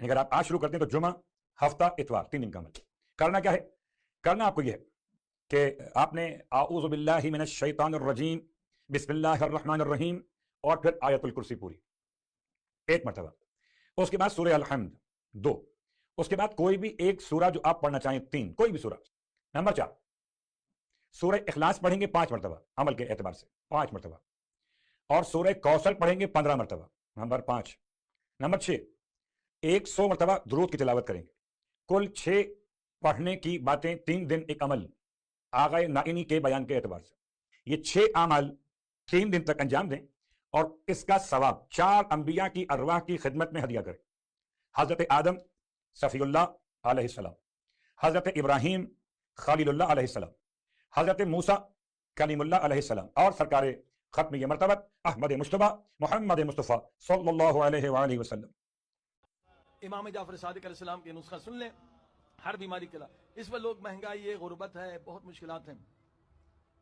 اگر آپ آج شروع کرتے ہیں تو جمعہ، ہفتہ، اتوار، 3 دن کا عمل کرنا کیا ہے؟ کرنا آپ کو یہ ہے کہ آپ نے اعوذ باللہ من الشیطان الرجیم بسم اللہ الرحمن الرحیم اور پھر آیت الکرسی پوری 1 مرتبہ، اس کے بعد سورہ الحمد 2، اس کے بعد کوئی بھی ایک سورہ جو آپ پڑھنا چاہیں 3، کوئی بھی سورہ۔ نمبر 4 سورہ اخلاص پڑھیں گے 5 مرتبہ عمل کے اعتبار سے 5 مرتبہ، اور سورہ کوثر پڑھیں گے 15 مرتبہ، نمبر 5۔ نمبر 6 100 مرتبہ درود کی تلاوت کریں گے۔ کل 6 پڑھنے کی باتیں 3 دن ایک عمل آغا نائینی کے بیان کے اعتبار سے، یہ 6 اعمال 3 دن تک انجام دیں اور اس کا ثواب 4 انبیاء کی ارواح کی خدمت میں ہدیہ کریں۔ حضرت آدم صفی اللہ علیہ السلام، حضرت ابراہیم خلیل اللہ علیہ السلام، حضرت موسیٰ کلیم اللہ علیہ السلام، اور سرکار ختم یہ مرتبت احمد مصطفیٰ محمد مصطفیٰ صلی اللہ علیہ وآلہ وسلم۔ امام جعفر صادق علیہ السلام کے نسخہ سن لیں ہر بیماری کے علاج۔ اس وقت لوگ مہنگائی ہے، غربت ہے، بہت مشکلات ہیں،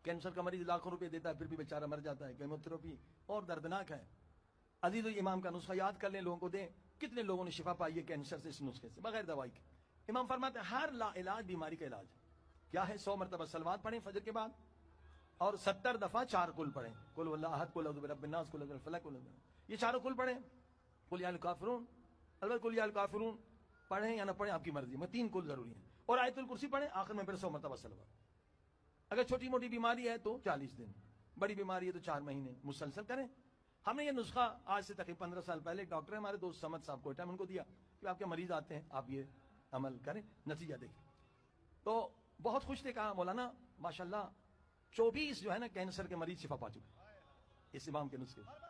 کینسر کا مریض لاکھوں روپے دیتا ہے پھر بھی بیچارہ مر جاتا ہے، کیموتھراپی اور دردناک ہے۔ عزیز امام کا نسخہ یاد کر لیں، لوگوں کو دیں۔ کتنے لوگوں نے شفا پائی ہے کینسر سے اس نسخے سے بغیر دوائی کے۔ امام فرماتے ہیں ہر لا علاج بیماری کا علاج کیا ہے؟ 100 مرتبہ صلوات پڑھیں فجر کے بعد اور 70 دفعہ 4 کل پڑھیں، قل هو الله احد، قل اعوذ برب الناس، قل اعوذ برب الفلق، قل اعوذ برب، یہ چاروں کل پڑھیں۔ قل یا الکافرون، البتہ قل یا الکافرون پڑھیں یا نہ پڑھیں آپ کی مرضی، میں 3 کل ضروری ہیں، اور آیت الکرسی پڑھیں، آخر میں پھر 100 مرتبہ صلوات۔ اگر چھوٹی موٹی بیماری ہے تو 40 دن، بڑی بیماری ہے تو 4 مہینے مسلسل کریں۔ ہم نے یہ نسخہ آج سے تقریباً 15 سال پہلے ایک ڈاکٹر ہے ہمارے دوست سمد صاحب کوئٹہ میں، ان کو دیا کہ آپ کے مریض آتے ہیں، آپ یہ عمل کریں، نتیجہ دیکھیں۔ تو بہت خوش تھے، کہا مولانا ماشاءاللہ 24 جو ہے نا کینسر کے مریض شفا پا چکے اس امام کے نسخے سے۔